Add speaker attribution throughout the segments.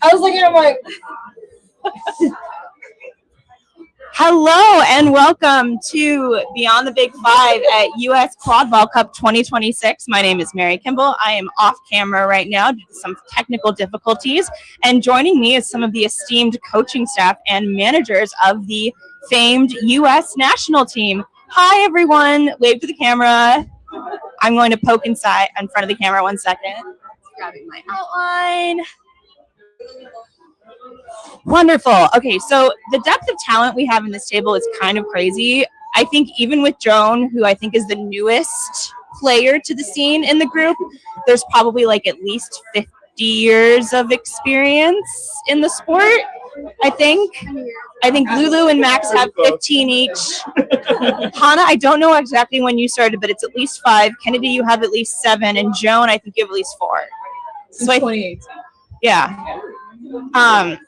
Speaker 1: I was looking at my...
Speaker 2: Hello and welcome to Beyond the Big Five at US Quadball Cup 2026. My name is Mary Kimball. I am off camera right now due to some technical difficulties. And joining me is some of the esteemed coaching staff and managers of the famed US national team. Hi, everyone. Wave to the camera. I'm going to poke inside in front of the camera 1 second. Grabbing my outline. Wonderful. Okay, so the depth of talent we have in this table is kind of crazy. I think even with Joan, who I think is the newest player to the scene in the group, there's probably like at least 50 years of experience in the sport. I think Lulu and Max have 15 each. Hannah, I don't know exactly when you started, but it's at least 5. Kennedy, you have at least 7, and Joan, I think you have at least 4.
Speaker 1: Since 2018.
Speaker 2: Yeah.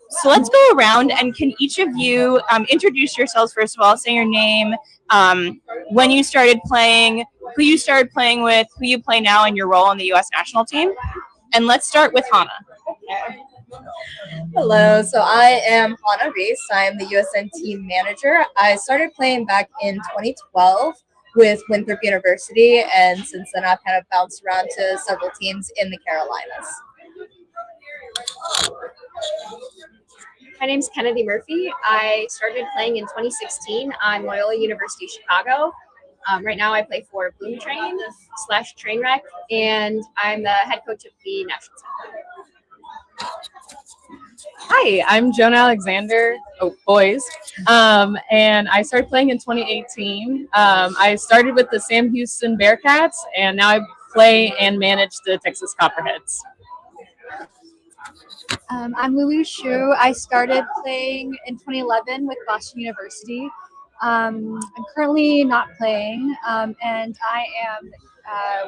Speaker 2: So let's go around, and can each of you introduce yourselves first of all, say your name, when you started playing, who you started playing with, who you play now, and your role on the U.S. national team. And let's start with Hannah.
Speaker 1: Hello, so I am Hannah Reese. I am the USN team manager. I started playing back in 2012 with Winthrop University, and since then I've kind of bounced around to several teams in the Carolinas.
Speaker 3: My name's Kennedy Murphy. I started playing in 2016 on Loyola University Chicago. Right now I play for Bloom Train / Trainwreck, and I'm the head coach of the national team.
Speaker 4: Hi, I'm Joan Alexander, boys, and I started playing in 2018. I started with the Sam Houston Bearcats, and now I play and manage the Texas Copperheads.
Speaker 5: I'm Lulu Shu. I started playing in 2011 with Boston University. I'm currently not playing, and I am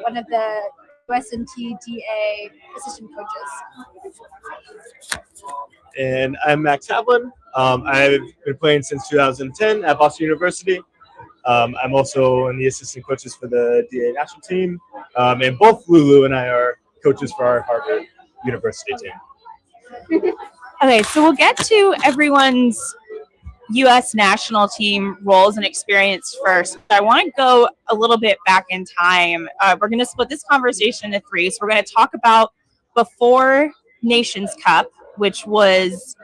Speaker 5: one of the USNT DA assistant coaches.
Speaker 6: And I'm Max Havlin. I've been playing since 2010 at Boston University. I'm also in the assistant coaches for the DA national team, and both Lulu and I are coaches for our Harvard University team.
Speaker 2: Okay, so we'll get to everyone's U.S. national team roles and experience first. I want to go a little bit back in time. We're going to split this conversation into 3. So we're going to talk about before Nations Cup, which was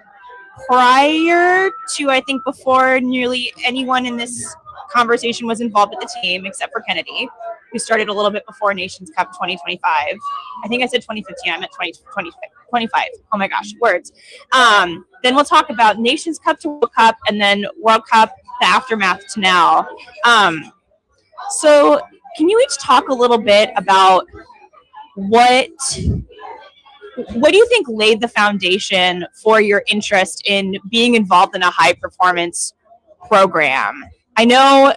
Speaker 2: prior to, I think, before nearly anyone in this conversation was involved with the team, except for Kennedy, who started a little bit before Nations Cup 2025. I think I said 2015. I meant 2025. Oh my gosh, words. Then we'll talk about Nations Cup to World Cup, and then World Cup, the aftermath to now. So can you each talk a little bit about what do you think laid the foundation for your interest in being involved in a high performance program? I know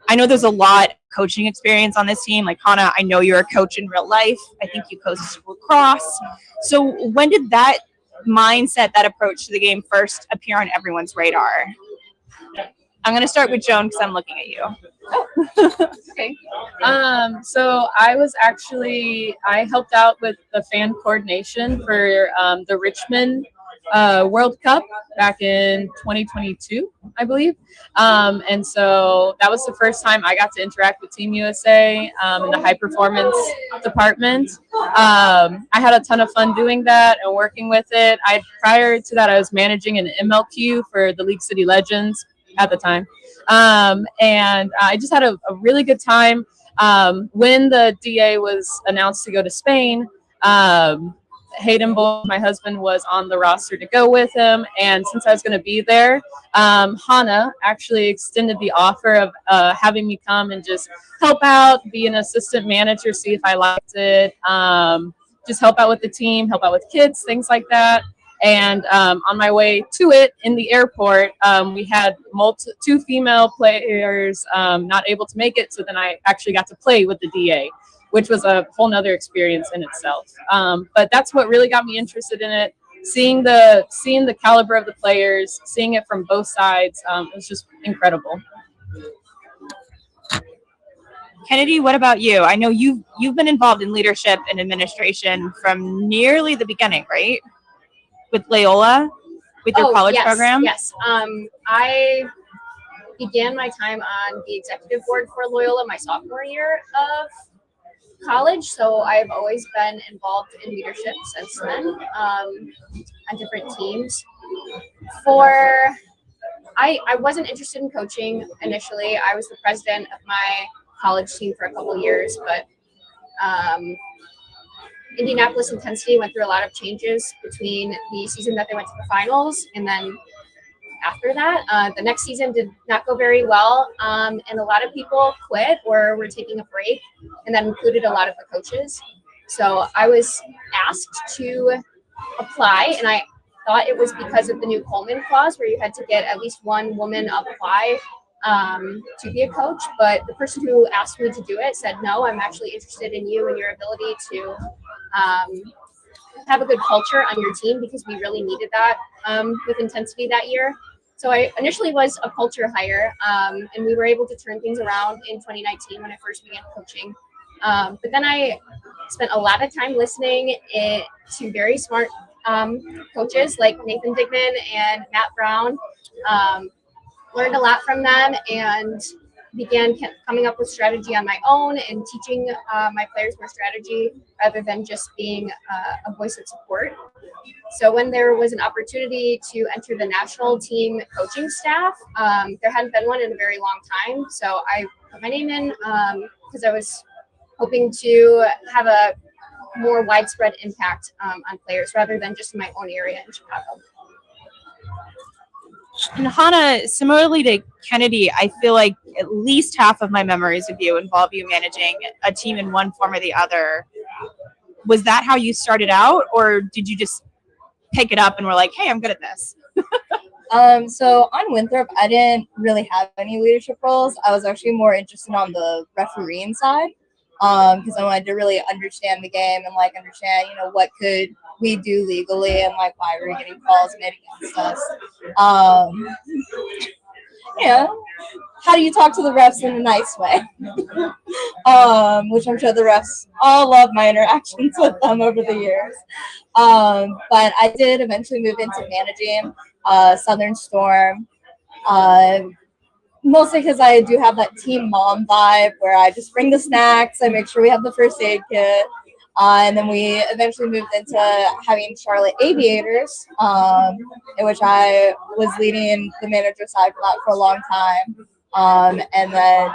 Speaker 2: there's a lot of coaching experience on this team. Like Hannah, I know you're a coach in real life. I think you coached lacrosse. So when did that mindset, that approach to the game first appear on everyone's radar? I'm going to start with Joan because I'm looking at you.
Speaker 4: Okay. So I helped out with the fan coordination for the Richmond World Cup back in 2022, I believe. And so that was the first time I got to interact with Team USA in the high performance department. I had a ton of fun doing that and working with it. Prior to that, I was managing an MLQ for the League City Legends at the time. And I just had a really good time. When the DA was announced to go to Spain, Hayden Bull, my husband, was on the roster to go with him. And since I was going to be there, Hannah actually extended the offer of having me come and just help out, be an assistant manager, see if I liked it, just help out with the team, help out with kids, things like that. And on my way to it in the airport, we had 2 female players not able to make it. So then I actually got to play with the DA, which was a whole nother experience in itself. But that's what really got me interested in it. Seeing the caliber of the players, seeing it from both sides, it was just incredible.
Speaker 2: Kennedy, what about you? I know you've been involved in leadership and administration from nearly the beginning, right? Loyola with your college
Speaker 3: yes,
Speaker 2: program?
Speaker 3: Yes. I began my time on the executive board for Loyola my sophomore year of college, so I've always been involved in leadership since then, on different teams. I wasn't interested in coaching initially. I was the president of my college team for a couple years, but Indianapolis Intensity went through a lot of changes between the season that they went to the finals and then after that. The next season did not go very well, and a lot of people quit or were taking a break, and that included a lot of the coaches. So I was asked to apply, and I thought it was because of the new Coleman clause where you had to get at least one woman apply to be a coach. But the person who asked me to do it said, no, I'm actually interested in you and your ability to have a good culture on your team, because we really needed that with intensity that year. So I initially was a culture hire, and we were able to turn things around in 2019 when I first began coaching. But then I spent a lot of time listening to very smart coaches like Nathan Dignan and Matt Brown. Learned a lot from them and began coming up with strategy on my own and teaching my players more strategy rather than just being a voice of support. So when there was an opportunity to enter the national team coaching staff, there hadn't been one in a very long time. So I put my name in because I was hoping to have a more widespread impact on players rather than just in my own area in Chicago.
Speaker 2: And Hannah, similarly to Kennedy, I feel like at least half of my memories of you involve you managing a team in one form or the other. Was that how you started out, or did you just pick it up and were like, hey, I'm good at this?
Speaker 1: So on Winthrop, I didn't really have any leadership roles. I was actually more interested on the refereeing side, because I wanted to really understand the game and like understand, what could we do legally and like why we were getting calls made against us. How do you talk to the refs in a nice way? Which I'm sure the refs all love my interactions with them over the years. But I did eventually move into managing Southern Storm, mostly because I do have that team mom vibe where I just bring the snacks, I make sure we have the first aid kit, and then we eventually moved into having Charlotte Aviators, in which I was leading the manager side for that for a long time. And then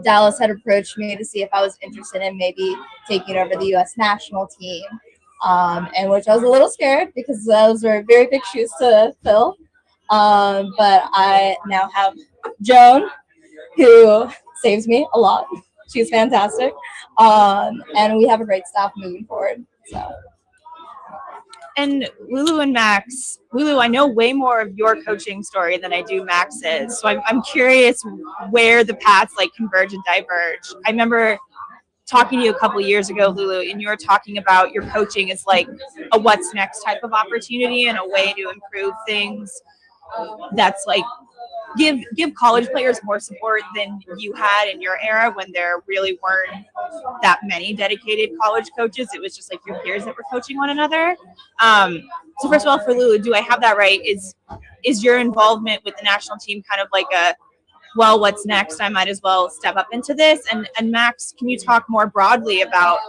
Speaker 1: Dallas had approached me to see if I was interested in maybe taking over the US national team, and which I was a little scared because those were very big shoes to fill. But I now have Joan, who saves me a lot. She's fantastic. And we have a great staff moving forward. So.
Speaker 2: And Lulu and Max, Lulu, I know way more of your coaching story than I do Max's. So I'm curious where the paths like converge and diverge. I remember talking to you a couple of years ago, Lulu, and you were talking about your coaching as like a what's next type of opportunity and a way to improve things. That's like give college players more support than you had in your era when there really weren't that many dedicated college coaches. It was just like your peers that were coaching one another. So first of all, for Lulu, do I have that right? Is your involvement with the national team kind of like a, well, what's next? I might as well step up into this. And Max, can you talk more broadly about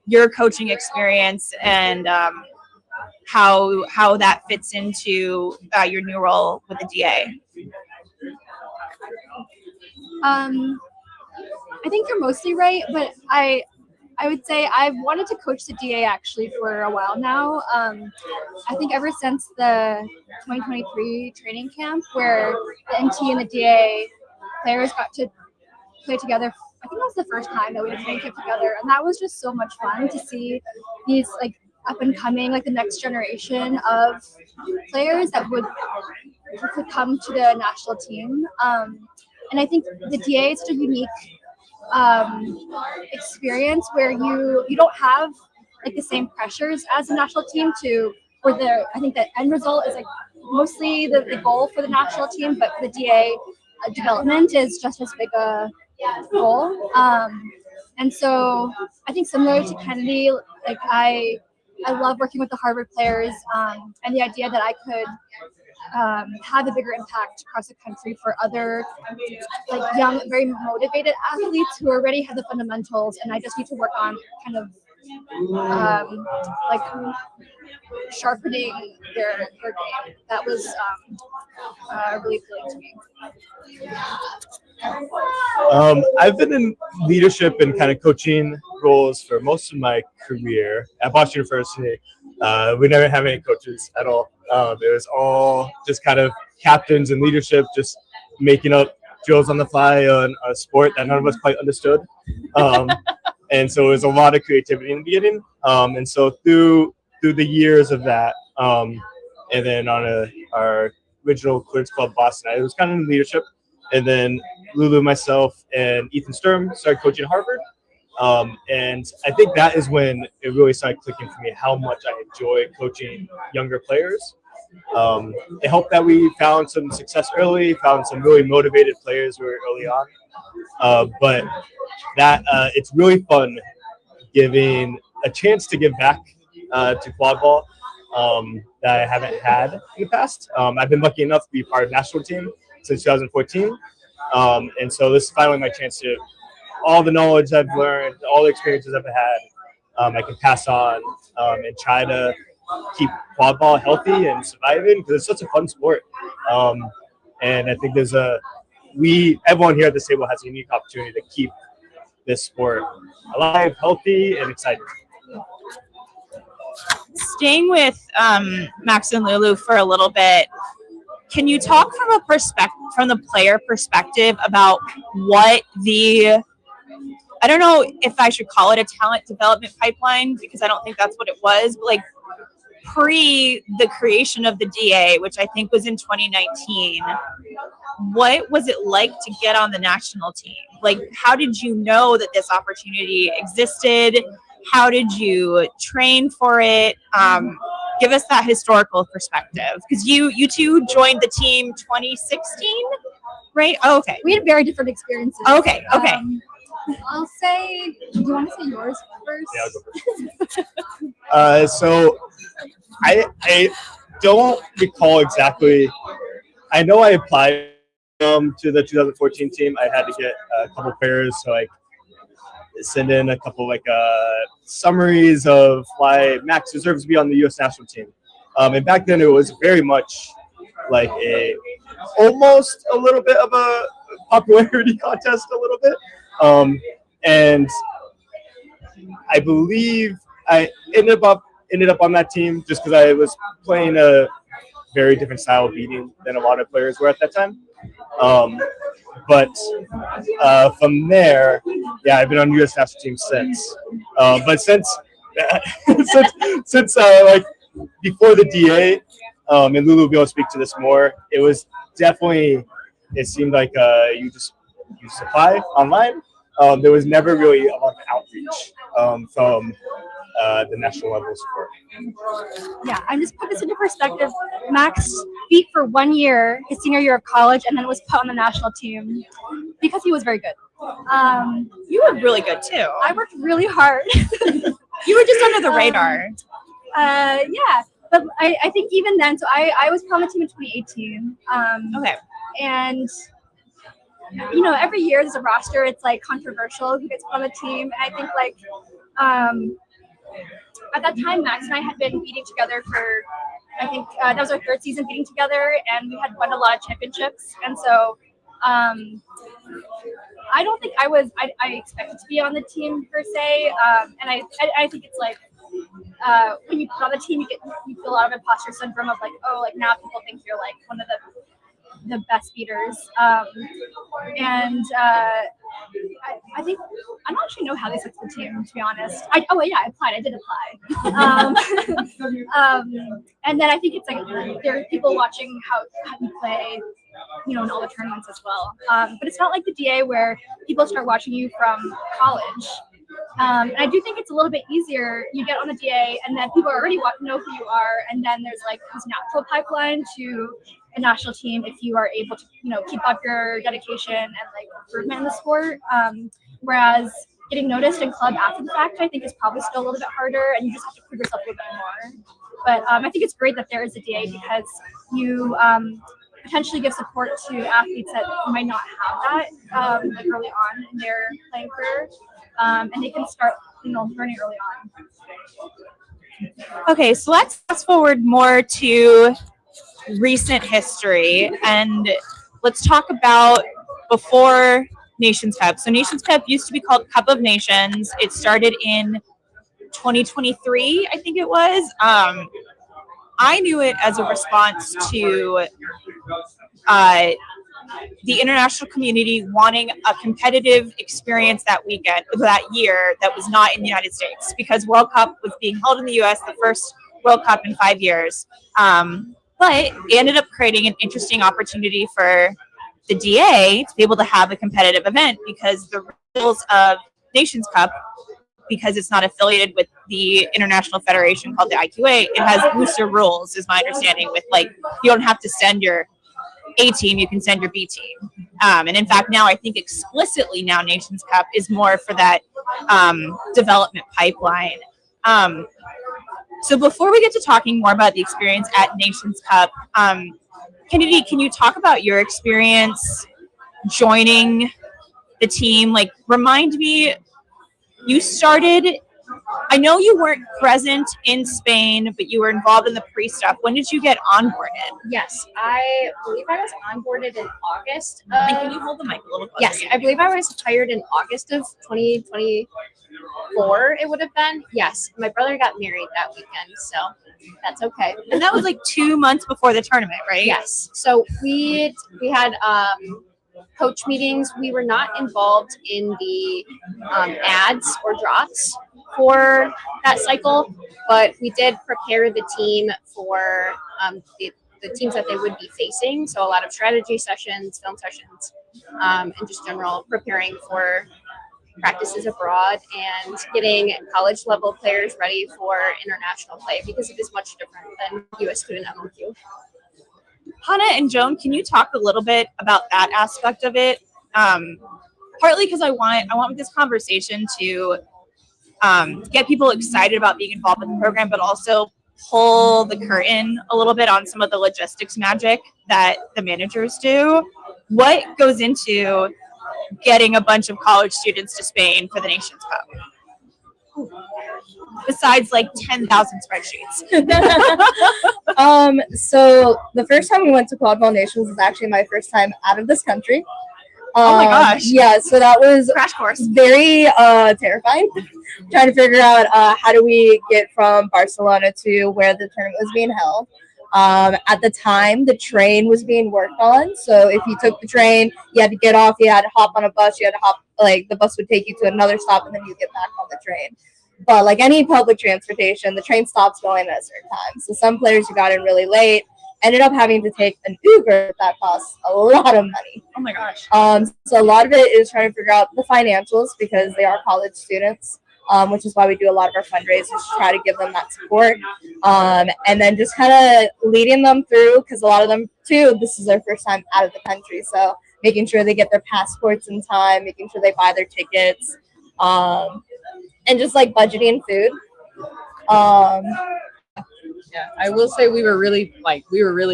Speaker 2: your coaching experience and how that fits into your new role with the DA?
Speaker 5: I think you're mostly right, but I would say I've wanted to coach the DA actually for a while now. I think ever since the 2023 training camp where the NT and the DA players got to play together. I think that was the first time that we did training camp together, and that was just so much fun to see these like up and coming, like the next generation of players that could come to the national team. And I think the DA is such a unique experience where you don't have like the same pressures as the national team I think the end result is like mostly the goal for the national team, but for the DA development is just as big a goal. And so I think similar to Kennedy, like I I love working with the Harvard players, and the idea that I could have a bigger impact across the country for other like young, very motivated athletes who already have the fundamentals, and I just need to work on kind of like sharpening their game. That was really appealing to me.
Speaker 6: I've been in leadership and kind of coaching roles for most of my career. At Boston University, we never have any coaches at all. It was all just kind of captains and leadership, just making up drills on the fly on a sport that none of us quite understood. And so it was a lot of creativity in the beginning. And so through the years of that, and then on our original Coast Quadball Boston, it was kind of in leadership. And then Lulu, myself, and Ethan Sturm started coaching at Harvard. And I think that is when it really started clicking for me how much I enjoy coaching younger players. It helped that we found some success early, found some really motivated players very early on. But that it's really fun giving a chance to give back to quadball that I haven't had in the past. I've been lucky enough to be part of the national team since 2014. And so this is finally my chance to all the knowledge I've learned, all the experiences I've had, I can pass on and try to keep quadball healthy and surviving because it's such a fun sport. And I think everyone here at this table has a unique opportunity to keep this sport alive, healthy, and exciting.
Speaker 2: Staying with Max and Lulu for a little bit, can you talk from the player perspective about what I don't know if I should call it a talent development pipeline because I don't think that's what it was, but like pre the creation of the DA, which I think was in 2019, what was it like to get on the national team? Like, how did you know that this opportunity existed? How did you train for it? Give us that historical perspective because you two joined the team 2016, right? Oh, okay.
Speaker 5: We had very different experiences.
Speaker 2: Okay.
Speaker 5: I'll say, do you want to say yours first?
Speaker 6: Yeah, I'll go first. So I don't recall exactly. I know I applied to the 2014 team. I had to get a couple pairs, so I send in a couple summaries of why Max deserves to be on the U.S. national team. And back then, it was very much like almost a little bit of a popularity contest, a little bit. And I believe I ended up on that team just because I was playing a very different style of beating than a lot of players were at that time. But from there, yeah, I've been on U.S. national team since. But since like before the DA, and Lulu will be able to speak to this more, it was definitely, it seemed like you apply online. There was never really a lot of outreach from the national level support.
Speaker 5: Yeah, I'm just put this into perspective. Max beat for 1 year, his senior year of college, and then was put on the national team because he was very good.
Speaker 2: You were really good too.
Speaker 5: I worked really hard.
Speaker 2: You were just under the radar.
Speaker 5: Yeah, but I think even then, so I was put on the team in 2018.
Speaker 2: Okay.
Speaker 5: And you know, every year there's a roster. It's like controversial who gets put on the team, and I think like at that time, Max and I had been beating together for, I think that was our third season beating together, and we had won a lot of championships. And so I don't think I expected to be on the team per se. And I think it's like when you put on the team, you feel a lot of imposter syndrome of like, oh, like now people think you're like one of the best beaters. And I think I don't actually know how they set the team, to be honest. I applied. I did apply. And then I think it's like there are people watching how you play, you know, in all the tournaments as well. But it's not like the DA where people start watching you from college. And I do think it's a little bit easier. You get on the DA, and then people already know who you are, and then there's like this natural pipeline to a national team if you are able to, you know, keep up your dedication and like improvement in the sport. Whereas getting noticed in club after the fact, I think, is probably still a little bit harder, and you just have to prove yourself a little bit more. But I think it's great that there is a DA because you potentially give support to athletes that might not have that like early on in their playing career, and they can start, learning early on.
Speaker 2: Okay, so let's fast forward more to recent history, and let's talk about before Nations Cup. So Nations Cup used to be called Cup of Nations. It started in 2023, I think it was. I knew it as a response to the international community wanting a competitive experience that year that was not in the United States, because World Cup was being held in the US, the first World Cup in 5 years. But it ended up creating an interesting opportunity for the DA to be able to have a competitive event, because the rules of Nations Cup, because it's not affiliated with the international federation called the IQA, it has looser rules, is my understanding, with like, you don't have to send your A team, you can send your B team. And in fact, now I think explicitly now Nations Cup is more for that development pipeline. So before we get to talking more about the experience at Nations Cup, Kennedy, can you talk about your experience joining the team? Like, remind me, you started, I know you weren't present in Spain, but you were involved in the pre-stuff. When did you get onboarded?
Speaker 3: Yes, I believe I was onboarded in August.
Speaker 2: And can you hold the mic a little closer?
Speaker 3: Yes, I believe I was hired in August of 2024, it would have been. Yes, my brother got married that weekend, so that's okay.
Speaker 2: And that was like 2 months before the tournament, right?
Speaker 3: Yes, so we had coach meetings. We were not involved in the ads or drops for that cycle, but we did prepare the team for the teams that they would be facing. So a lot of strategy sessions, film sessions, and just general preparing for practices abroad and getting college level players ready for international play, because it is much different than US student MLQ.
Speaker 2: Hannah and Joan, can you talk a little bit about that aspect of it? Partly because I want with this conversation to get people excited about being involved in the program, but also pull the curtain a little bit on some of the logistics magic that the managers do. What goes into getting a bunch of college students to Spain for the Nations Cup? Besides like 10,000 spreadsheets.
Speaker 1: So the first time we went to Quadball Nations was actually my first time out of this country.
Speaker 2: Oh my gosh.
Speaker 1: Yeah, so that was
Speaker 2: Crash course.
Speaker 1: very terrifying. Trying to figure out how do we get from Barcelona to where the tournament was being held. At the time, the train was being worked on. So if you took the train, you had to get off, you had to hop on a bus, you had to hop, like the bus would take you to another stop, and then you get back on the train. But like any public transportation, the train stops going at a certain time. So some players who got in really late ended up having to take an Uber that costs a lot of money.
Speaker 2: Oh my gosh.
Speaker 1: So a lot of it is trying to figure out the financials, because they are college students, which is why we do a lot of our fundraisers to try to give them that support. And then just kind of leading them through, because a lot of them too, this is their first time out of the country. So making sure they get their passports in time, making sure they buy their tickets, and just like budgeting food.
Speaker 4: Yeah, I will say we were really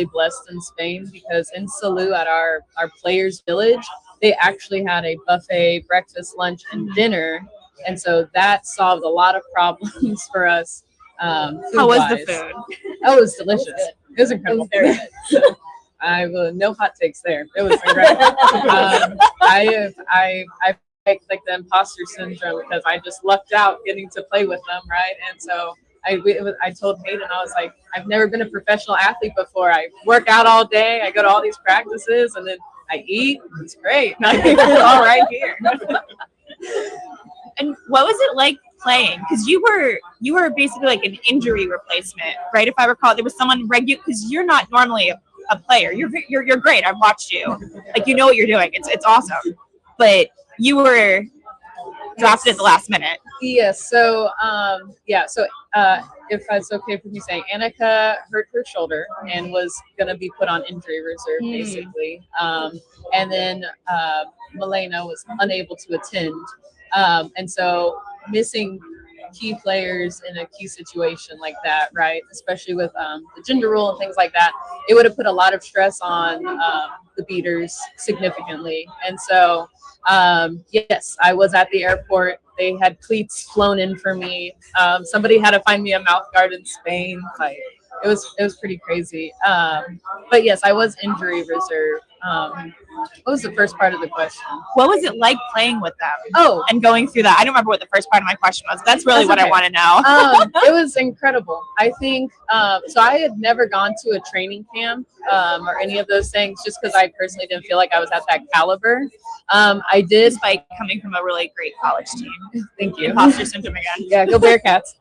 Speaker 4: blessed in Spain, because in Salou at our players village, they actually had a buffet breakfast, lunch, and dinner, and so that solved a lot of problems for us.
Speaker 2: How was the food?
Speaker 4: Oh, it was delicious. It was incredible. Very good. I will no hot takes there. It was incredible. I like the imposter syndrome, because I just lucked out getting to play with them, right? And so I told Hayden, I was like, I've never been a professional athlete before. I work out all day, I go to all these practices, and then I eat. It's great. It's all right here.
Speaker 2: And what was it like playing? Because you were basically like an injury replacement, right? If I recall, there was someone regular, because you're not normally a player. You're great. I've watched you. Like, you know what you're doing. It's awesome. But you were drafted at the last minute.
Speaker 4: Yes. So if it's okay with me saying, Annika hurt her shoulder and was going to be put on injury reserve, basically. And then Milena was unable to attend. And so missing key players in a key situation like that, right? Especially with the gender rule and things like that, it would have put a lot of stress on the beaters significantly. And so, yes, I was at the airport. They had cleats flown in for me. Somebody had to find me a mouth guard in Spain. Like it was pretty crazy. But yes, I was injury reserve. What was the first part of the question?
Speaker 2: What was it like playing with them?
Speaker 4: Oh,
Speaker 2: And going through that? I don't remember what the first part of my question was. That's really what I
Speaker 4: okay.
Speaker 2: want to know.
Speaker 4: It was incredible. I think so. I had never gone to a training camp or any of those things, just because I personally didn't feel like I was at that caliber. I did.
Speaker 2: Despite coming from a really great college team.
Speaker 4: Thank you.
Speaker 2: Imposter syndrome again.
Speaker 4: Yeah, go Bearcats.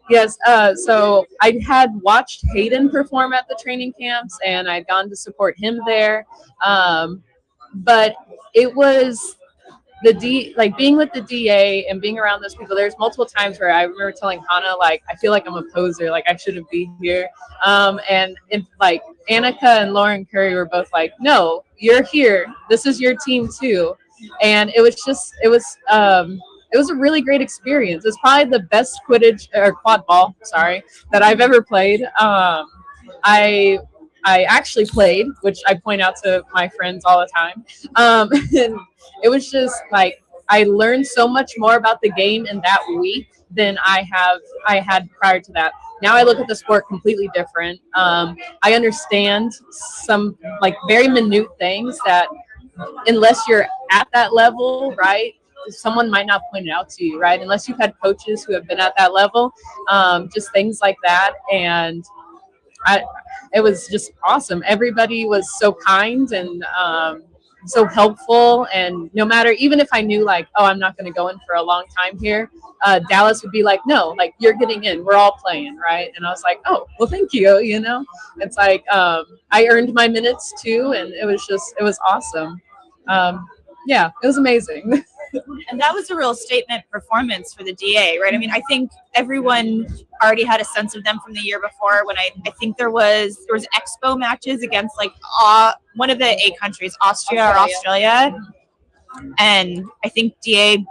Speaker 4: Yes, so I had watched Hayden perform at the training camps, and I'd gone to support him there. But it was like being with the DA and being around those people. There's multiple times where I remember telling Hannah, like, I feel like I'm a poser, like I shouldn't be here. And like Annika and Lauren Curry were both like, no, you're here. This is your team too. And it was a really great experience. It's probably the best Quidditch or quadball, that I've ever played. I actually played, which I point out to my friends all the time. And it was just like I learned so much more about the game in that week than I had prior to that. Now I look at the sport completely different. I understand some like very minute things that unless you're at that level, right? Someone might not point it out to you, right? Unless you've had coaches who have been at that level, just things like that. And it was just awesome. Everybody was so kind and so helpful. And no matter, even if I knew like, oh, I'm not going to go in for a long time here, Dallas would be like, no, like you're getting in. We're all playing, right? And I was like, oh, well, thank you. You know, it's like I earned my minutes too, and it was awesome. Yeah, it was amazing.
Speaker 2: And that was a real statement performance for the DA, right? I mean, I think everyone already had a sense of them from the year before when I think there was expo matches against like one of the A countries, Austria or Australia. And I think DA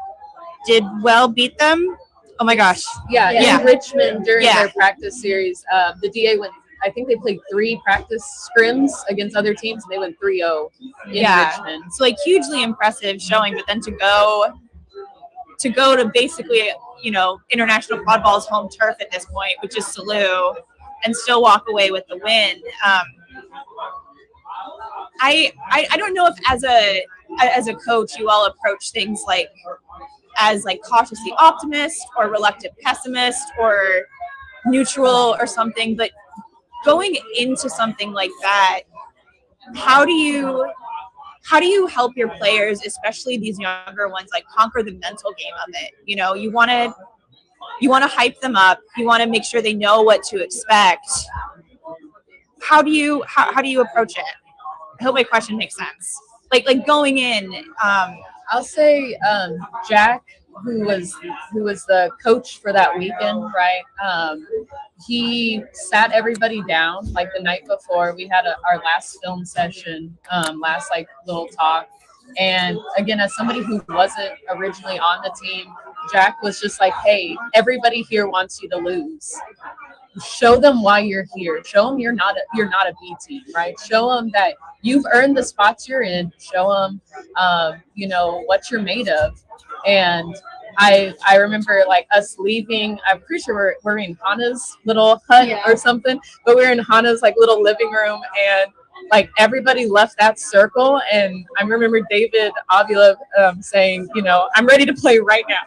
Speaker 2: did well beat them. Oh my gosh.
Speaker 4: Yeah. In Richmond during
Speaker 2: Yeah.
Speaker 4: their practice series, the DA went, I think they played 3 practice scrims against other teams, and they went 3-0 in Richmond.
Speaker 2: So like hugely impressive showing, but then to go to basically, you know, international quadball's home turf at this point, which is Salou, and still walk away with the win. I don't know if as a coach you all approach things like as like cautiously optimist or reluctant pessimist or neutral or something, but going into something like that, how do you help your players, especially these younger ones, like conquer the mental game of it? You know, you want to hype them up. You want to make sure they know what to expect. How do you approach it? I hope my question makes sense. Like going in,
Speaker 4: I'll say Jack, who was the coach for that weekend, right? He sat everybody down like the night before. We had our last film session, last like little talk. And again, as somebody who wasn't originally on the team, Jack was just like, hey, everybody here wants you to lose. Show them why you're here. Show them you're not a B team, right? Show them that you've earned the spots you're in. Show them, you know, what you're made of. And I remember like us leaving. I'm pretty sure we're in Hannah's little hut or something, but we were in Hannah's like little living room, and like everybody left that circle. And I remember David Avila saying, you know, I'm ready to play right now.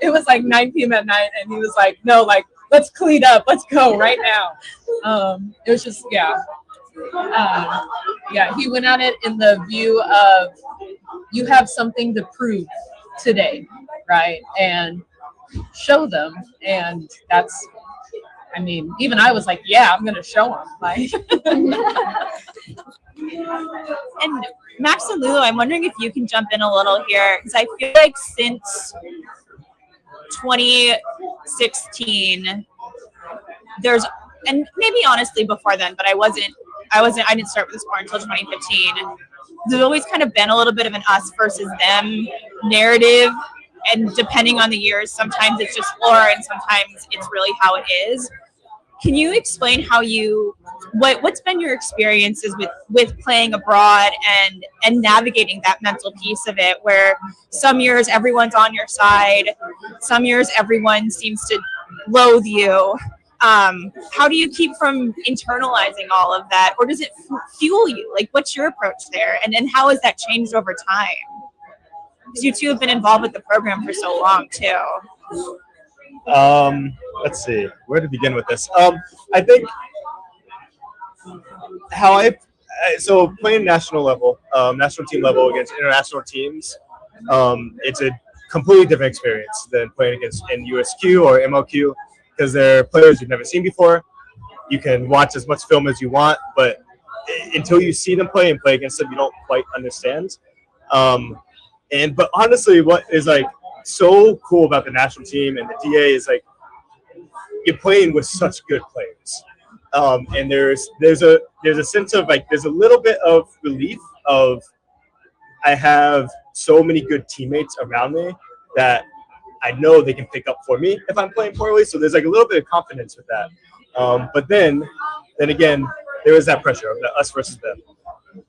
Speaker 4: It was like 9 p.m. at night, and he was like, no, like let's clean up, let's go right now. It was just he went at it in the view of you have something to prove today, right? And show them. And that's, I mean, even I was like, yeah, I'm gonna show them. Like,
Speaker 2: and Max and Lulu, I'm wondering if you can jump in a little here, because I feel like since 2016, there's, and maybe honestly before then, but I didn't start with the sport until 2015. there's always kind of been a little bit of an us versus them narrative. And depending on the years, sometimes it's just floor and sometimes it's really how it is. Can you explain how what's been your experiences with playing abroad and navigating that mental piece of it, where some years everyone's on your side, some years everyone seems to loathe you? How do you keep from internalizing all of that, or does it fuel you? Like, what's your approach there, and how has that changed over time? Because you two have been involved with the program for so long too.
Speaker 6: Let's see where to begin with this. I think how so playing national team level against international teams, it's a completely different experience than playing against in USQ or MLQ, because they're players you've never seen before. You can watch as much film as you want, but until you see them play and play against them, you don't quite understand. But honestly, what is like so cool about the national team and the DA is like you're playing with such good players, and there's a sense of like there's a little bit of relief of I have so many good teammates around me that I know they can pick up for me if I'm playing poorly. So there's like a little bit of confidence with that. But then again, there is that pressure of the us versus them.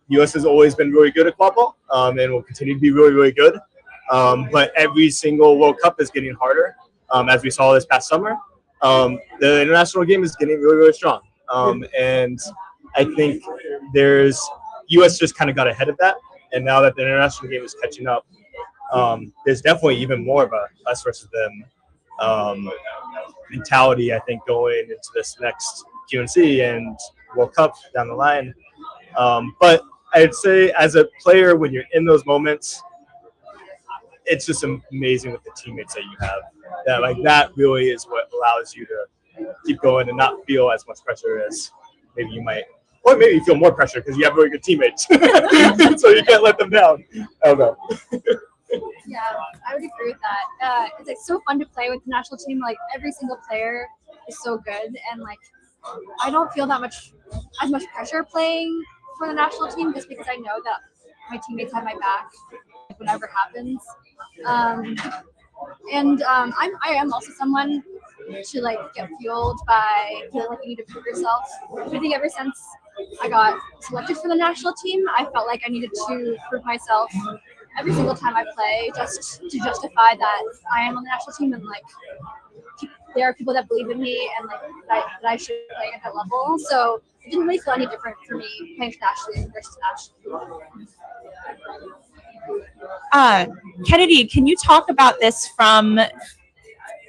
Speaker 6: US has always been really good at quadball, and will continue to be really, really good. But every single World Cup is getting harder, as we saw this past summer. The international game is getting really, really strong. And I think US just kind of got ahead of that. And now that the international game is catching up, there's definitely even more of a us versus them mentality, I think, going into this next QNC and World Cup down the line. But I'd say as a player, when you're in those moments, it's just amazing with the teammates that you have. That really is what allows you to keep going and not feel as much pressure as maybe you might. Or maybe you feel more pressure because you have really good teammates. So you can't let them down. I don't know.
Speaker 5: Yeah, I would agree with that. It's like so fun to play with the national team. Like every single player is so good, and like I don't feel as much pressure playing for the national team just because I know that my teammates have my back, like, whatever happens. I am also someone to like get fueled by feeling like you need to prove yourself. I think ever since I got selected for the national team, I felt like I needed to prove myself every single time I play, just to justify that I am on the national team, and like there are people that believe in me and like that I should play at that level. So it didn't really feel any different for me playing internationally versus nationally.
Speaker 2: Kennedy, can you talk about this from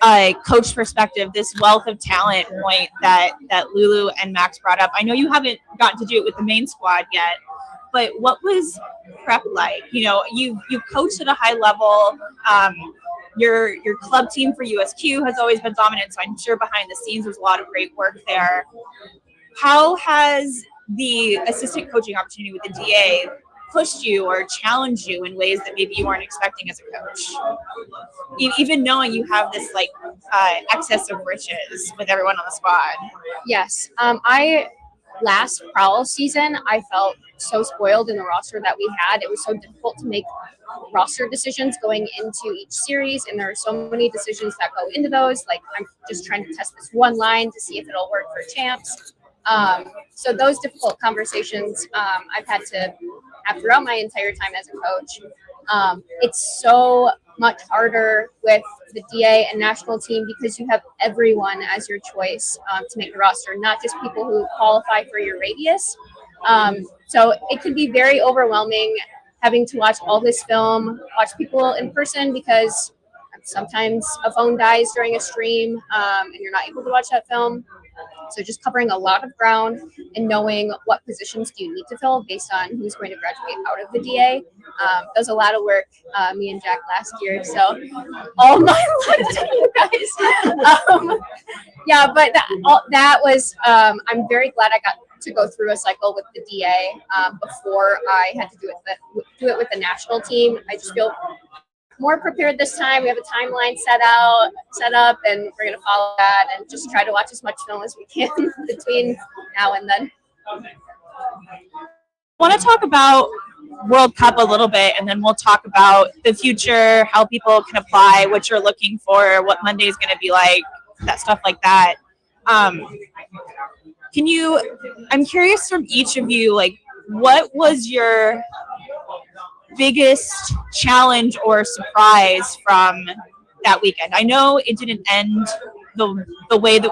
Speaker 2: a coach perspective, this wealth of talent point that Lulu and Max brought up? I know you haven't gotten to do it with the main squad yet, but what was prep like? You know, you coached at a high level. Your club team for USQ has always been dominant, so I'm sure behind the scenes there's a lot of great work there. How has the assistant coaching opportunity with the DA pushed you or challenged you in ways that maybe you weren't expecting as a coach? Even knowing you have this like excess of riches with everyone on the squad.
Speaker 3: Yes. Last Prowl season, I felt so spoiled in the roster that we had. It was so difficult to make roster decisions going into each series, and there are so many decisions that go into those. Like, I'm just trying to test this one line to see if it'll work for champs. So those difficult conversations I've had to have throughout my entire time as a coach. It's so much harder with the DA and national team because you have everyone as your choice to make the roster, not just people who qualify for your radius. So it could be very overwhelming having to watch all this film, watch people in person, because sometimes a phone dies during a stream and you're not able to watch that film. So just covering a lot of ground and knowing what positions do you need to fill based on who's going to graduate out of the DA. That was a lot of work, me and Jack last year. So all my love to you guys. Yeah, but that was, I'm very glad I got to go through a cycle with the DA before I had to do it with the national team. I just feel more prepared this time. We have a timeline set up, and we're going to follow that and just try to watch as much film as we can between now and then.
Speaker 2: I want to talk about World Cup a little bit, and then we'll talk about the future, how people can apply, what you're looking for, what Monday is going to be like, that stuff like that. I'm curious from each of you, like, what was your biggest challenge or surprise from that weekend? I know it didn't end the way that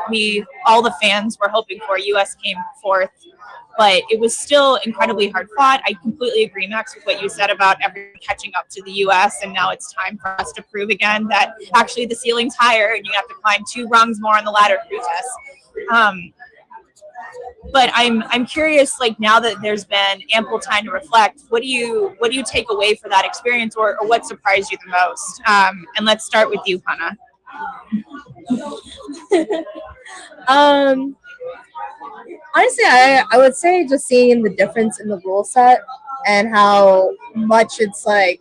Speaker 2: all the fans were hoping for. US came fourth, but it was still incredibly hard fought. I completely agree, Max, with what you said about everyone catching up to the US, and now it's time for us to prove again that actually the ceiling's higher and you have to climb 2 rungs more on the ladder to reach us. But I'm curious, like, now that there's been ample time to reflect, what do you take away for that experience, or what surprised you the most? And let's start with you, Hannah.
Speaker 1: Honestly, I would say just seeing the difference in the rule set and how much it's like,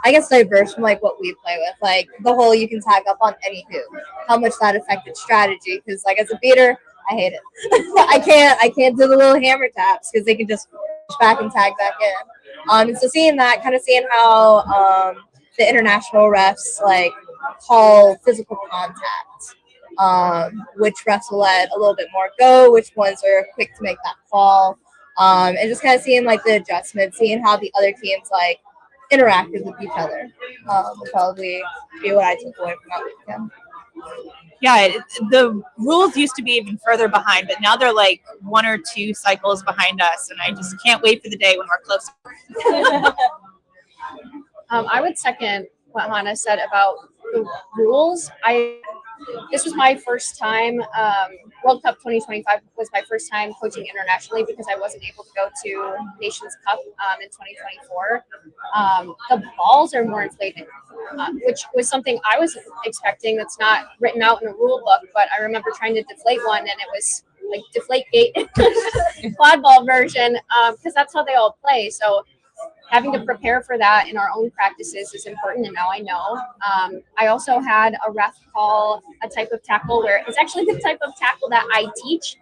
Speaker 1: I guess, diverse from like what we play with. Like the whole you can tag up on any hoop. How much that affected strategy? Because like as a beater, I hate it. I can't do the little hammer taps because they can just push back and tag back in. And so seeing that, kind of seeing how the international refs like call physical contact, which refs will let a little bit more go, which ones are quick to make that call, and just kind of seeing like the adjustments, seeing how the other teams like interacted with each other would probably be what I took away from that weekend.
Speaker 2: Yeah, the rules used to be even further behind, but now they're like 1 or 2 cycles behind us, and I just can't wait for the day when we're close.
Speaker 3: I would second what Hannah said about the rules. This was my first time. World Cup 2025 was my first time coaching internationally because I wasn't able to go to Nations Cup in 2024. The balls are more inflated, which was something I was expecting that's not written out in a rule book, but I remember trying to deflate one and it was like Deflategate Quadball version because that's how they all play. So having to prepare for that in our own practices is important, and now I know. I also had a ref call a type of tackle where it's actually the type of tackle that I teach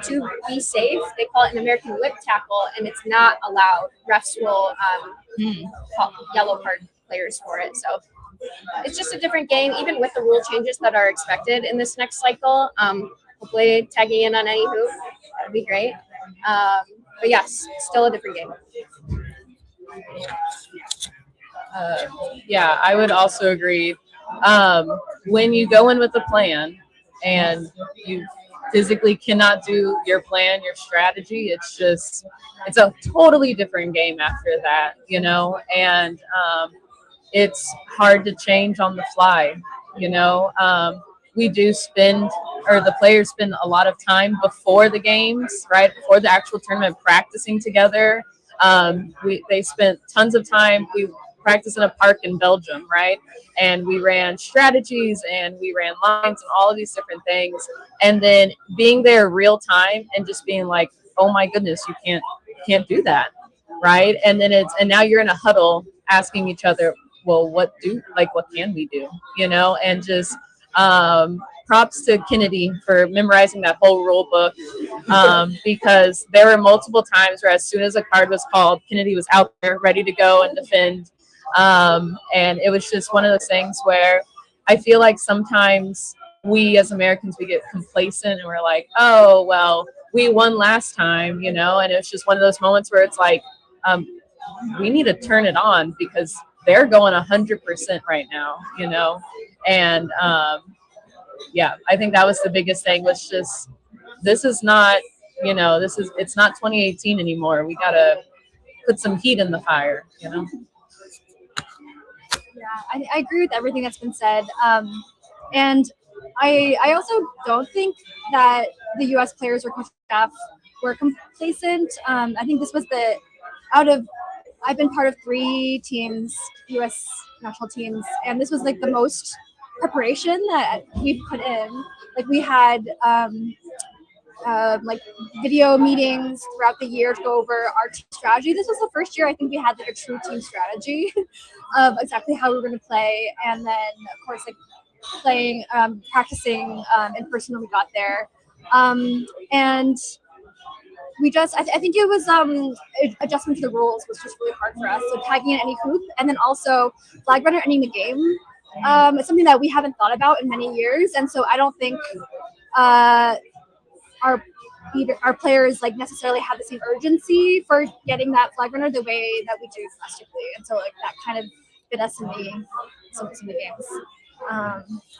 Speaker 3: to be safe. They call it an American whip tackle, and it's not allowed. Refs will call yellow card players for it. So it's just a different game, even with the rule changes that are expected in this next cycle. Hopefully tagging in on any hoop, that would be great. But yes, still a different game.
Speaker 4: Yeah, I would also agree. When you go in with a plan and you physically cannot do your plan, your strategy, it's a totally different game after that, you know, and it's hard to change on the fly, you know. We do the players spend a lot of time before the games, right, before the actual tournament, practicing together. They spent tons of time. We practiced in a park in Belgium, right? And we ran strategies and we ran lines and all of these different things. And then being there real time and just being like, oh my goodness, you can't do that, right? And then and now you're in a huddle asking each other, well, what can we do, you know? And just props to Kennedy for memorizing that whole rule book, because there were multiple times where as soon as a card was called, Kennedy was out there ready to go and defend. And it was just one of those things where I feel like sometimes we as Americans, we get complacent and we're like, oh, well, we won last time, you know, and it's just one of those moments where it's like, we need to turn it on because they're going 100% right now, you know, and yeah, I think that was the biggest thing, was just, this is not, you know, it's not 2018 anymore. We got to put some heat in the fire, you know?
Speaker 5: Yeah, I agree with everything that's been said. And I also don't think that the U.S. players or coaching staff were complacent. I think this was I've been part of 3 teams, U.S. national teams, and this was like the most preparation that we put in. Like we had like video meetings throughout the year to go over our team strategy. This was the first year I think we had like a true team strategy of exactly how we were going to play, and then of course like playing, practicing in person when we got there, and I think it was adjustment to the rules was just really hard for us. So tagging in any hoop, and then also flag runner ending the game. It's something that we haven't thought about in many years, and so I don't think our players like necessarily have the same urgency for getting that flag runner the way that we do domestically, and so like that kind of bit us in some of the games.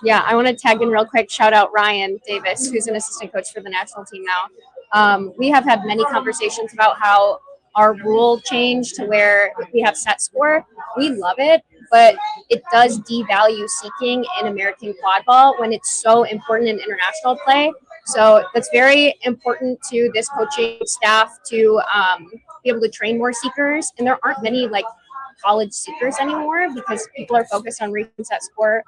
Speaker 3: Yeah, I want to tag in real quick. Shout out Ryan Davis, who's an assistant coach for the national team now. We have had many conversations about how our rule changed to where we have set score. We love it, but it does devalue seeking in American quadball when it's so important in international play. So that's very important to this coaching staff to be able to train more seekers. And there aren't many like college seekers anymore because people are focused on reaching set score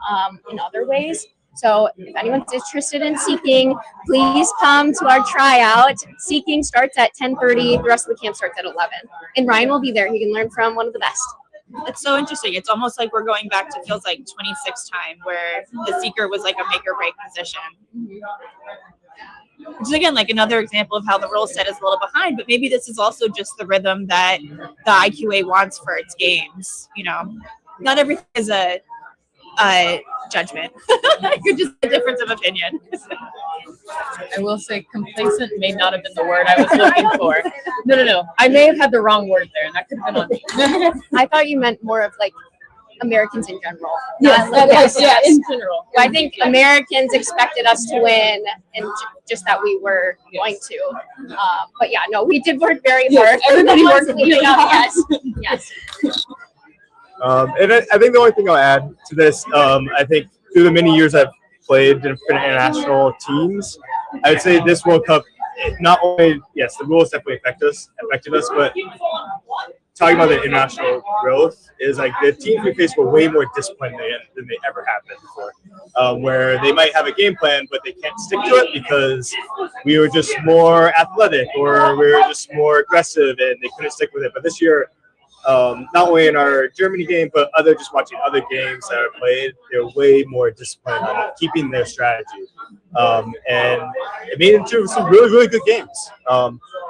Speaker 3: in other ways. So if anyone's interested in seeking, please come to our tryout. Seeking starts at 10:30. The rest of the camp starts at 11. And Ryan will be there. He can learn from one of the best.
Speaker 2: It's so interesting. It's almost like we're going back to feels like 26 time where the seeker was like a make or break position. Which is again like another example of how the rule set is a little behind, but maybe this is also just the rhythm that the IQA wants for its games. You know, not everything is a judgment. It could just be a difference of opinion.
Speaker 4: I will say complacent may not have been the word I was looking for. No. I may have had the wrong word there, and that could have been on me.
Speaker 3: I thought you meant more of like Americans in general.
Speaker 4: Yes, in general.
Speaker 3: I think Americans expected us to win, and just that we were going to. But yeah, no, we did work very hard.
Speaker 4: Everybody worked really hard.
Speaker 3: Yes.
Speaker 6: And I think the only thing I'll add to this, I think through the many years I've played different international teams, I would say this World Cup, not only, yes, the rules definitely affected us, but talking about the international growth is like the teams we faced were way more disciplined than they ever have been before, where they might have a game plan, but they can't stick to it because we were just more athletic or we were just more aggressive and they couldn't stick with it. But this year, not only in our Germany game, but just watching other games that are played, they're way more disciplined on keeping their strategy. And it made it into some really, really good games.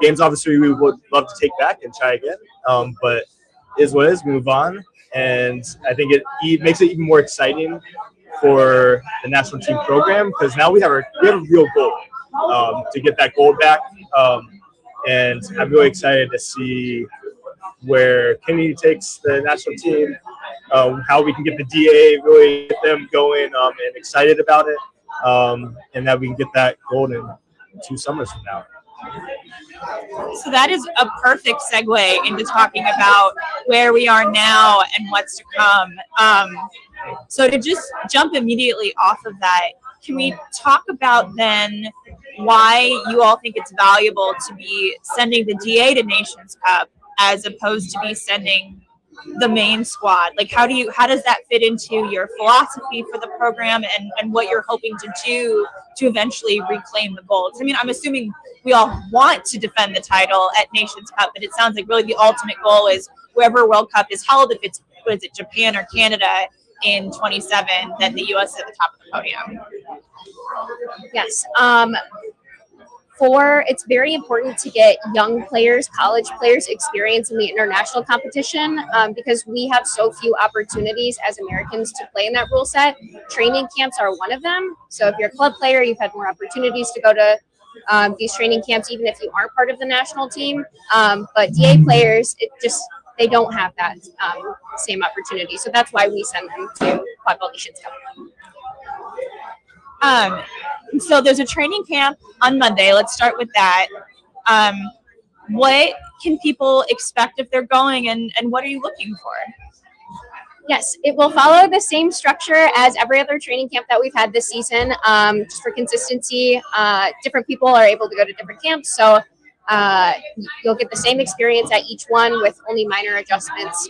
Speaker 6: Games, obviously, we would love to take back and try again, but is what is, move on. And I think it makes it even more exciting for the national team program because now we have a real goal to get that gold back. And I'm really excited to see where Kenny takes the national team, how we can get the DA, really get them going and excited about it, and that we can get that gold in 2 summers from now.
Speaker 2: So that is a perfect segue into talking about where we are now and what's to come. So to just jump immediately off of that, can we talk about then why you all think it's valuable to be sending the DA to Nations Cup as opposed to be sending the main squad? Like how does that fit into your philosophy for the program and what you're hoping to do to eventually reclaim the golds? I mean, I'm assuming we all want to defend the title at Nations Cup, but it sounds like really the ultimate goal is wherever World Cup is held, if it's Japan or Canada in 27, then the US is at the top of the podium.
Speaker 3: Yes. It's very important to get young players, college players, experience in the international competition because we have so few opportunities as Americans to play in that rule set. Training camps are one of them. So if you're a club player, you've had more opportunities to go to these training camps, even if you aren't part of the national team. But DA players, they don't have that same opportunity. So that's why we send them to Quadball Nations Cup.
Speaker 2: So there's a training camp on Monday. Let's start with that. What can people expect if they're going and what are you looking for?
Speaker 3: Yes, it will follow the same structure as every other training camp that we've had this season. Just for consistency, different people are able to go to different camps. So you'll get the same experience at each one with only minor adjustments.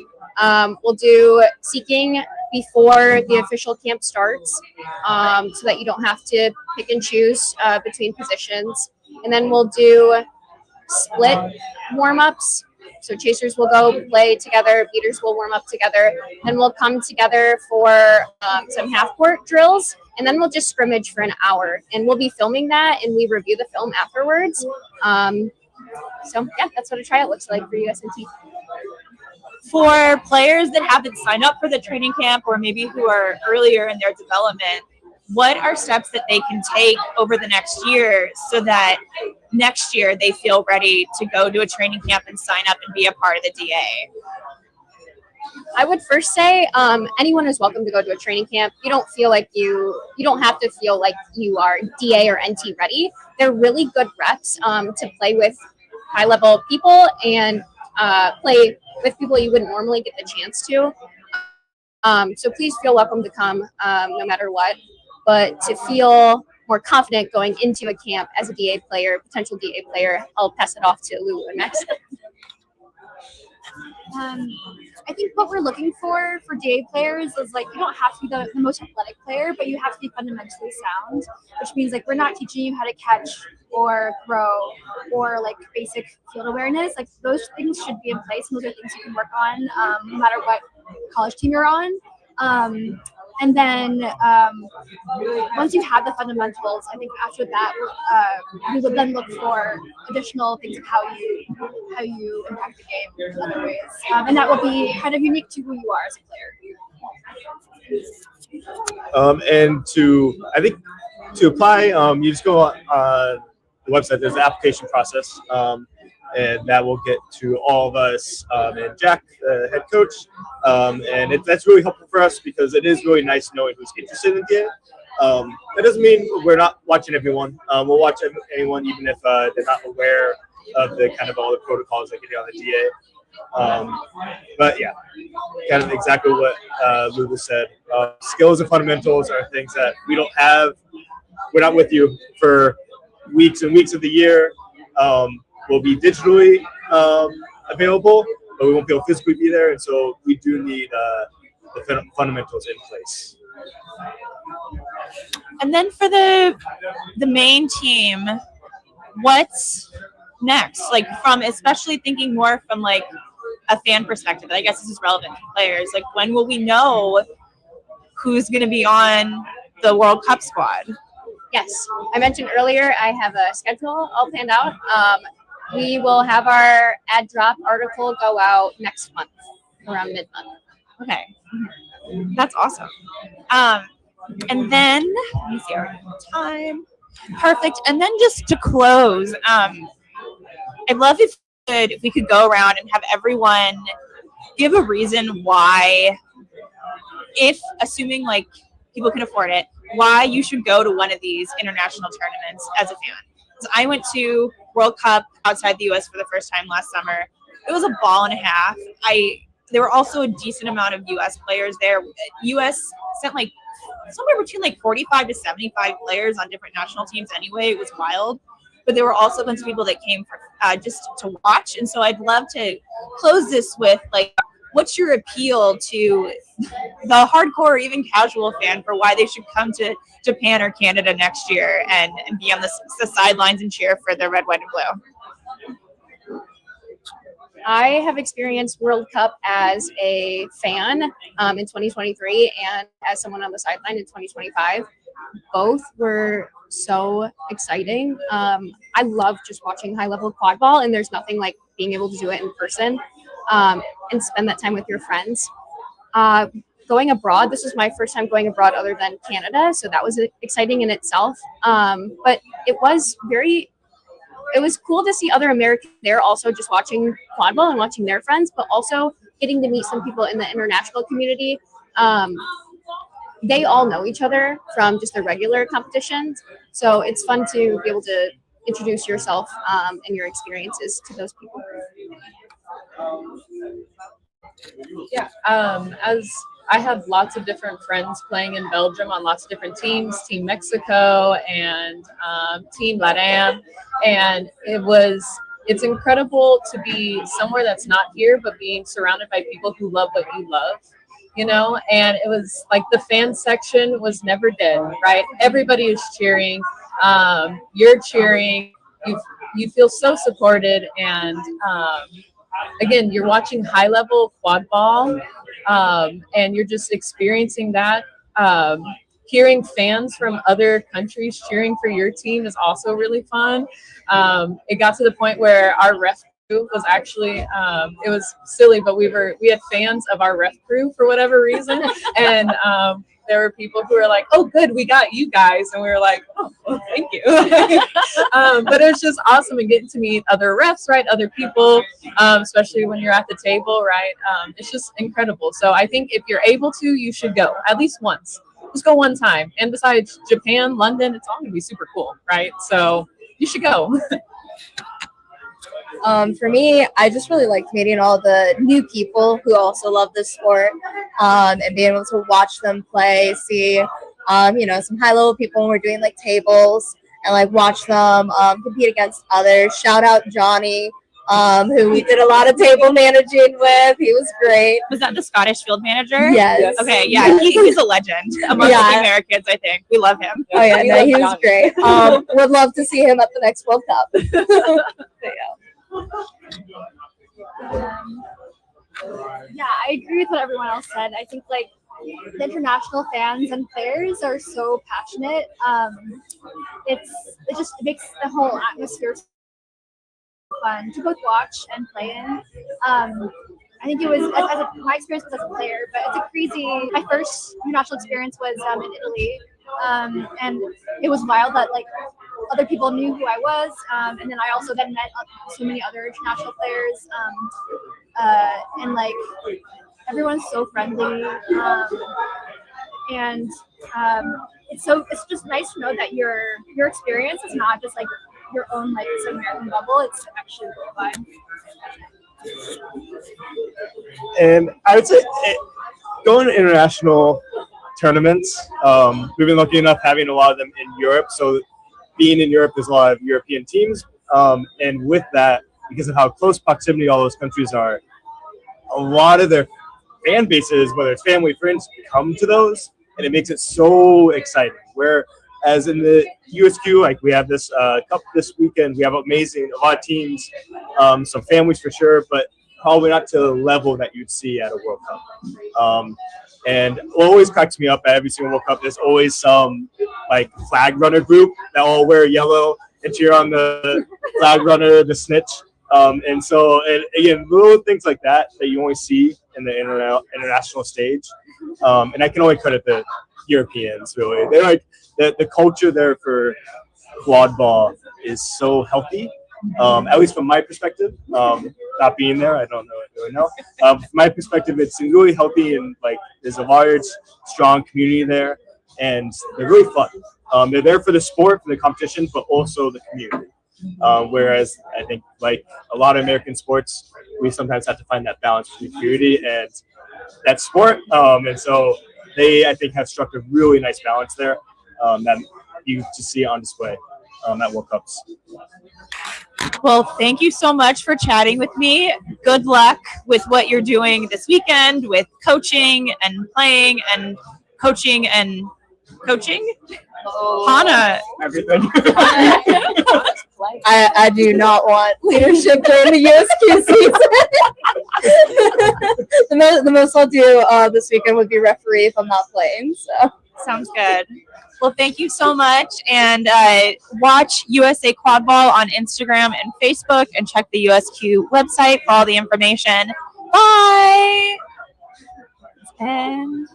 Speaker 3: We'll do seeking before the official camp starts so that you don't have to pick and choose between positions. And then we'll do split warm-ups. So chasers will go play together, beaters will warm up together, then we'll come together for some half-court drills, and then we'll just scrimmage for an hour. And we'll be filming that, and we review the film afterwards. So yeah, that's what a tryout looks like for USNT.
Speaker 2: For players that haven't signed up for the training camp or maybe who are earlier in their development, what are steps that they can take over the next year so that next year they feel ready to go to a training camp and sign up and be a part of the DA?
Speaker 3: I would first say anyone is welcome to go to a training camp. You don't feel like you don't have to feel like you are DA or NT ready. They're really good reps to play with high level people and play with people you wouldn't normally get the chance to. So please feel welcome to come no matter what. But to feel more confident going into a camp as a DA player, potential DA player, I'll pass it off to Lulu and Max.
Speaker 5: I think what we're looking for DA players is like you don't have to be the most athletic player, but you have to be fundamentally sound, which means like we're not teaching you how to catch or throw or like basic field awareness. Like those things should be in place, and those are things you can work on no matter what college team you're on. And then once you have the fundamentals, I think after that we would then look for additional things of how you impact the game in other ways, and that will be kind of unique to who you are as a player.
Speaker 6: And I think to apply, you just go on the website. There's an application process, and that will get to all of us and Jack, the head coach. And that's really helpful for us because it is really nice knowing who's interested in the game. That doesn't mean we're not watching everyone. We'll watch anyone even if they're not aware of the kind of all the protocols that get on the DA. But yeah, kind of exactly what Lulu said. Skills and fundamentals are things that we don't have. We're not with you for weeks and weeks of the year. We'll be digitally available, but we won't be able to physically be there, and so we do need the fundamentals in place.
Speaker 2: And then for the main team, what's next? Like from especially thinking more from like a fan perspective. I guess this is relevant to players. Like when will we know who's going to be on the World Cup squad?
Speaker 3: Yes, I mentioned earlier I have a schedule all planned out. We will have our ad drop article go out next month, around mid-month.
Speaker 2: Okay, that's awesome. And then let me see our time. Perfect. And then just to close, I'd love if we could go around and have everyone give a reason why, if assuming like people can afford it, why you should go to one of these international tournaments as a fan. So I went to World Cup outside the US for the first time last summer. It was a ball and a half. There were also a decent amount of US players there. US sent like somewhere between like 45 to 75 players on different national teams anyway. It was wild. But there were also a bunch of people that came for, just to watch. And so I'd love to close this with like, what's your appeal to the hardcore or even casual fan for why they should come to Japan or Canada next year and be on the sidelines and cheer for the red, white, and blue?
Speaker 3: I have experienced World Cup as a fan in 2023 and as someone on the sideline in 2025. Both were so exciting. I love just watching high-level quadball, and there's nothing like being able to do it in person and spend that time with your friends. Going abroad, this was my first time going abroad other than Canada, so that was exciting in itself. But it was cool to see other Americans there also just watching quadball and watching their friends, but also getting to meet some people in the international community. They all know each other from just the regular competitions, so it's fun to be able to introduce yourself and your experiences to those people.
Speaker 4: Yeah, as I have lots of different friends playing in Belgium on lots of different teams, Team Mexico and Team LATAM, and it's incredible to be somewhere that's not here, but being surrounded by people who love what you love, you know. And it was like the fan section was never dead, right? Everybody is cheering, you're cheering, you feel so supported, and again, you're watching high level quad ball, and you're just experiencing that. hearing fans from other countries cheering for your team is also really fun. It got to the point where our ref crew was actually it was silly, but we had fans of our ref crew for whatever reason, and there were people who were like, "Oh, good, we got you guys," and we were like, "Oh, well, thank you." But it was just awesome and getting to meet other refs, right? Other people, especially when you're at the table, right? It's just incredible. So I think if you're able to, you should go at least once. Just go one time. And besides Japan, London, it's all gonna be super cool, right? So you should go.
Speaker 1: For me, I just really liked meeting all the new people who also love this sport, and being able to watch them play, see, some high-level people when we're doing like tables, and like watch them compete against others. Shout out Johnny, who we did a lot of table managing with. He was great.
Speaker 2: Was that the Scottish field manager?
Speaker 1: Yes.
Speaker 2: Okay, yeah, he's a legend among the Americans, I think. We love him.
Speaker 1: Oh yeah, no, he was great. Would love to see him at the next World Cup.
Speaker 5: Yeah, I agree with what everyone else said. I think like the international fans and players are so passionate. It makes the whole atmosphere fun to both watch and play in. I think it was my experience was as a player, but it's a crazy. My first international experience was in Italy, and it was wild that like other people knew who I was, and then I also then met so many other international players, and like everyone's so friendly, and it's just nice to know that your experience is not just like your own like some American bubble. It's actually worldwide.
Speaker 6: And I would say going to international tournaments, we've been lucky enough having a lot of them in Europe. So being in Europe, there's a lot of European teams. And with that, because of how close proximity all those countries are, a lot of their fan bases, whether it's family, friends, come to those. And it makes it so exciting. Whereas in the USQ, like we have this cup this weekend, we have a lot of teams, some families for sure, but probably not to the level that you'd see at a World Cup. And what always cracks me up at every single World Cup, there's always some like flag runner group that all wear yellow and cheer on the flag runner, the snitch. And so, and again, little things like that you only see in the international stage. And I can only credit the Europeans, really. They're like, the culture there for quadball is so healthy. At least from my perspective, not being there, I don't really know. From my perspective, it's really healthy and like there's a large, strong community there, and they're really fun. They're there for the sport, for the competition, but also the community. Whereas I think like a lot of American sports, we sometimes have to find that balance between community and that sport. And so they, I think, have struck a really nice balance there that you just see on display at World Cups.
Speaker 2: Well, thank you so much for chatting with me. Good luck with what you're doing this weekend with coaching and playing and coaching and coaching. Hannah.
Speaker 6: Everything.
Speaker 1: I do not want leadership during the USQ season. the most I'll do this weekend would be referee if I'm not playing. So
Speaker 2: Sounds good. Well, thank you so much. And watch USA Quadball on Instagram and Facebook and check the USQ website for all the information. Bye. And